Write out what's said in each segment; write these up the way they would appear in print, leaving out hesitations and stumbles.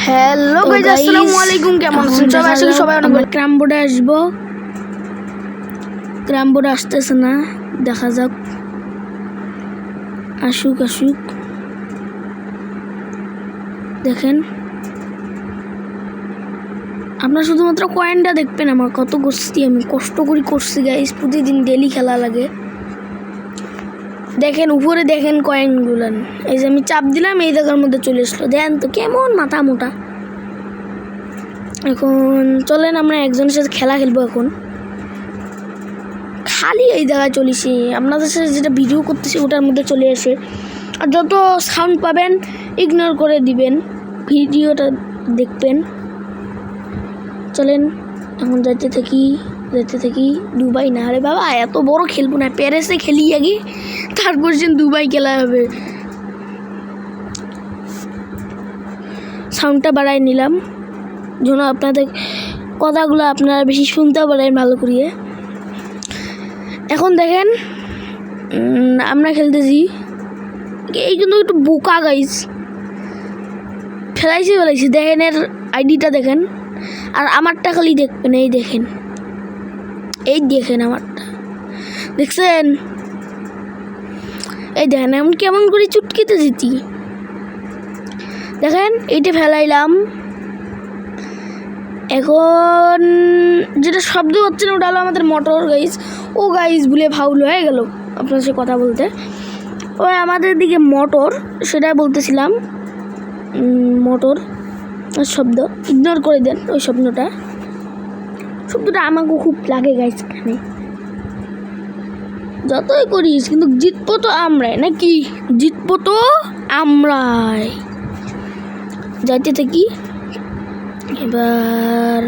Hello guys, আসসালামু আলাইকুম। কেমন আছেন সবাই? আশা করি সবাই অনেক ভালো। ক্রাম বোর্ডে আসবো, ক্রাম বোর্ডে আসতেছে না, দেখা যাক, আসুক। দেখেন, আপনারা শুধুমাত্র কয়েনটা দেখবেন। আমার কত করছি, আমি কষ্ট করে করছি গাইস, প্রতিদিন ডেলি খেলা লাগে। দেখেন উপরে, দেখেন কয়েনগুলো। এই যে আমি চাপ দিলাম, এই জায়গার মধ্যে চলে আসলো। দেখেন তো কেমন মাথা মোটা। এখন চলেন আমরা একজনের সাথে খেলা খেলবো। এখন খালি এই জায়গায় চলেছি, আপনাদের সাথে যেটা ভিডিও করতেছি ওটার মধ্যে চলে আসে। আর যত সাউন্ড পাবেন ইগনোর করে দিবেন, ভিডিওটা দেখবেন। চলেন এখন যাইতে থাকি। দুবাই না, আরে বাবা এত বড় খেলবো না, প্যারিসে খেলি আগে, তারপর যে দুবাই খেলা হবে। সাউন্ডটা বাড়াই নিলাম যেন আপনাদের কথাগুলো আপনারা বেশি শুনতে পারেন ভালো করিয়ে। এখন দেখেন আমরা খেলতেছি, এই কিন্তু একটু বোকা গাইস, ফেলাইছি। দেখেন এর আইডিটা দেখেন, আর আমারটা খালি দেখবেন। এই দেখেন আমারটা, দেখছেন? এই দেখেন এমন কেমন করে চুটকিতে জিতি। দেখেন এইটা ফেলাইলাম। এখন যেটা শব্দ হচ্ছে না ওটা হলো আমাদের মোটর গাইস। ও গাইস ভুলে ফাউল হয়ে গেল আপনার সাথে কথা বলতে। ওই আমাদের দিকে মোটর, সেটাই বলতেছিলাম। মোটর শব্দ ইগনোর করে দেন, ওই শব্দটা আমাকে খুব লাগে গাইস। এখানে যতই করিস কিন্তু জিতবো তো আমরাই, নাকি? জিতবো তো আমরাই। যাইতে থাকি এবার।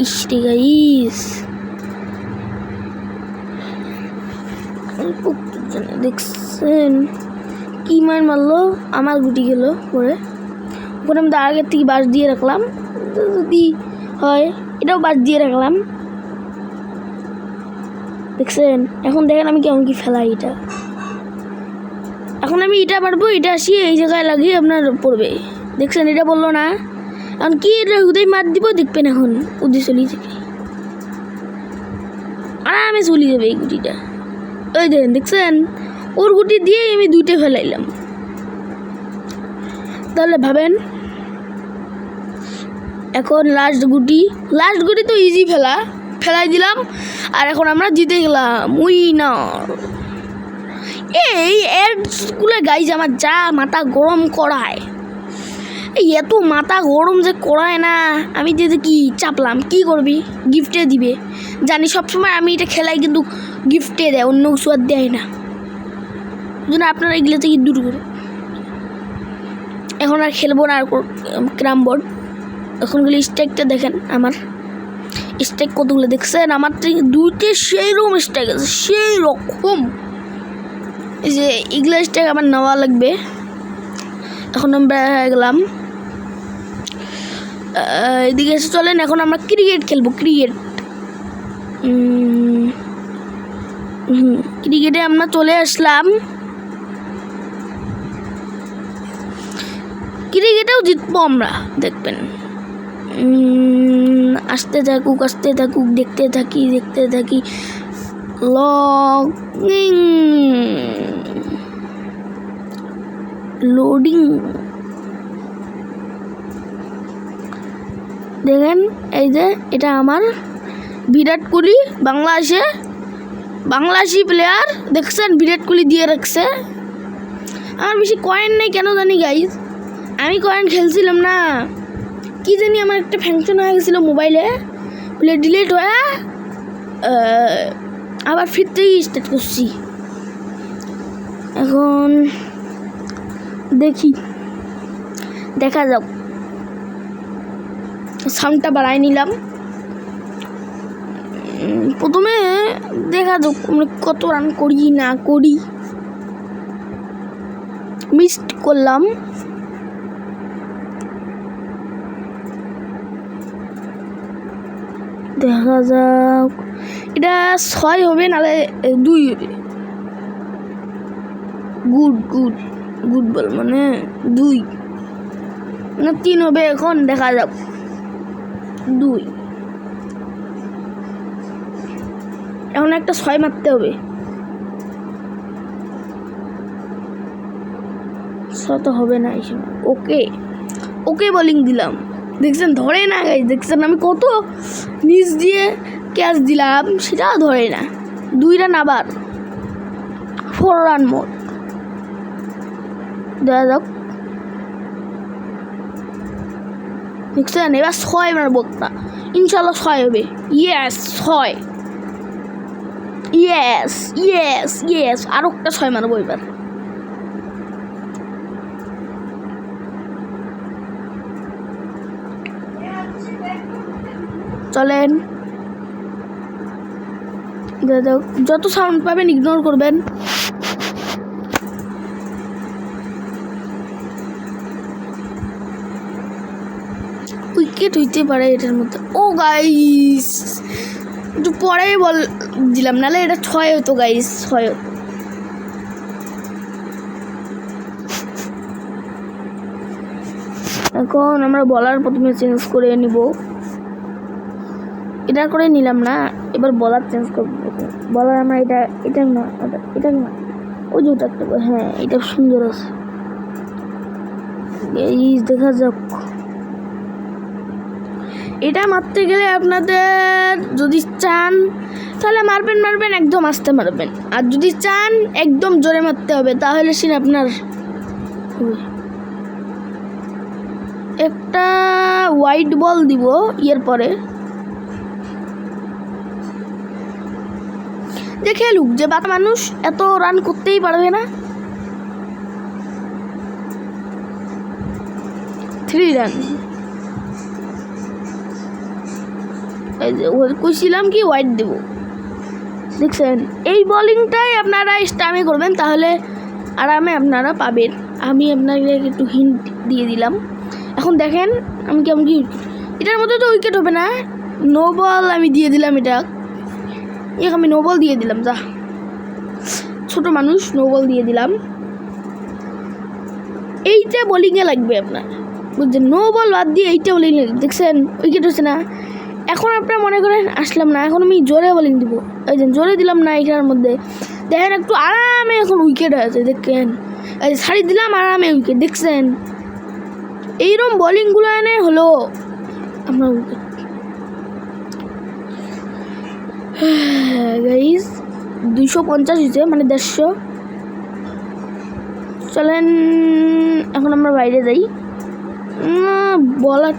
ইস্টে গাইস, দেখছেন কি মারলো? আমার গুটি গেল পরে। ওখানে আমি আগের থেকে বাঁশ দিয়ে রাখলাম, যদি হয় এটাও বাঁশ দিয়ে রাখলাম। দেখছেন? এখন দেখেন আমি কেমন কি ফেলাই এটা। এখন আমি এটা পারবো, এটা আসি এই জায়গায় লাগিয়ে আপনার পড়বে। দেখছেন? এটা বললো না। এখন কি এটা উদয় মার দিব, দেখবেন এখন উদয় চলি যাবে, আরামে চলে যাবে এই গুটিটা। ওই দেখেন, দেখছেন? ওর গুটি দিয়ে আমি দুইটা ফেলাইলাম। তাহলে ভাবেন, এখন লাস্ট গুটি তো ইজি ফেলাই দিলাম। আর এখন আমরা জিতে গেলাম, উইনার। এই এডসগুলো গাইজ আমার যা মাথা গরম করায়, এই এত মাথা গরম যে করায় না। আমি যদি কি চাপলাম, কি করবি? গিফটে দিবে জানি সবসময়। আমি এটা খেলাই কিন্তু গিফটে দেয়, অন্য কিছু আর দেয় না। যেন আপনারা এগুলো থেকে দূর করে। এখন আর খেলবো না আর ক্রাম বোর্ড। এখনগুলো স্ট্যাকটা দেখেন, আমার স্ট্যাক কতগুলো দেখছেন? আমার থেকে দুইতে সেই রকম স্ট্যাক আছে, সেই রকম। এই যে এগুলো স্ট্যাক আমার নেওয়া লাগবে। এখন আমরা গেলাম এদিকে এসে। চলেন এখন আমরা ক্রিকেট খেলবো। ক্রিকেটে আমরা চলে আসলাম। ক্রিকেটেও জিতবো আমরা, দেখবেন। আসতে থাকুক, দেখতে থাকি। লোডিং দেখেন। এই যে এটা আমার বিরাট কোহলি, বাংলাদেশি প্লেয়ার। দেখছেন? বিরাট কোহলি দিয়ে রাখছে। আমার বেশি কয়েন নেই কেন জানি গাইজ। আমি কয়েন খেলছিলাম না, কি জানি আমার একটা ফাংশন হয়ে গেছিলো মোবাইলে, বলে ডিলিট হয়ে আবার ফিরতেই স্টার্ট করছি। এখন দেখা যাক। সাউন্ডটা বাড়াই নিলাম। প্রথমে দেখা যাক আমরা কত রান করি না করি। মিসড করলাম। দেখা যাক, এটা 6 হবে নাহলে 2 হবে। গুড বল মানে 2। না 3 হবে, এখন দেখা যাক। 2, এখন একটা 6 মারতে হবে। 6 তো হবে না এই সময়। ওকে ওকে বোলিং দিলাম, দেখছেন ধরে না গাইস, দেখছেন আমি কত নিচ দিয়ে ক্যাচ দিলাম, সেটা ধরে না। 2 রান, আবার 4 রান মোট। দেখা যাক, দেখছেন এবার 6 মারবো একটা, ইনশাল্লাহ 6 হবে। ইয়েস 6, ইয়েস ইয়েস ইয়েস, আরও একটা 6 মারবো এবার। চলেন, যত সাউন্ড পাবেন ইগনোর করবেন। উইকেট হইতে পারে এটার মধ্যে। ও গাইস, একটু পরে বল দিলাম, নাহলে এটা 6 হতো গাইস, 6 হতো। এখন আমরা বলার প্রথমে চেঞ্জ করে নিব, এটা করে নিলাম না, এবার বলার চেঞ্জ করবো। বলার আমরা এটা না, ওই যে ওটা, হ্যাঁ এটা সুন্দর আছে। এই দেখা যাক, এটা মারতে গেলে আপনাদের যদি চান তাহলে মারবেন, একদম আস্তে মারবেন। আর যদি চান একদম জোরে মারতে হবে, তাহলে সে আপনার একটা হোয়াইট বল দিব। এর পরে যে খেলুক, যে বাতা মানুষ এত রান করতেই পারবে না। 3 রান। কইছিলাম কি হোয়াইট দেব, দেখছেন এই বোলিংটাই আপনারা স্টামে করবেন, তাহলে আরামে আপনারা পাবেন। আমি আপনাকে একটু হিন্ট দিয়ে দিলাম। এখন দেখেন আমি কেমন কি, এটার মধ্যে তো উইকেট হবে না। নো বল আমি দিয়ে দিলাম, আমি নো বল দিয়ে দিলাম। যা ছোট মানুষ, নো বল দিয়ে দিলাম। এইটা বোলিংয়ে লাগবে আপনার, বুঝছেন? নো বল বাদ দিয়ে এইটা বোলিং লাগবে। দেখছেন উইকেট হচ্ছে না। এখন আপনারা মনে করেন আসলাম না, এখন আমি জোরে বোলিং দিব। এই যে জোরে দিলাম না, এইটার মধ্যে দেখেন একটু আরামে এখন উইকেট হয়েছে। দেখেন এই ছাড়ি দিলাম, আরামে উইকেট। দেখছেন এইরকম বোলিংগুলো এনে হলো আপনার উইকেট। গাইস 250 হয়েছে, মানে 150। চলেন এখন আমরা বাইরে যাই, বলার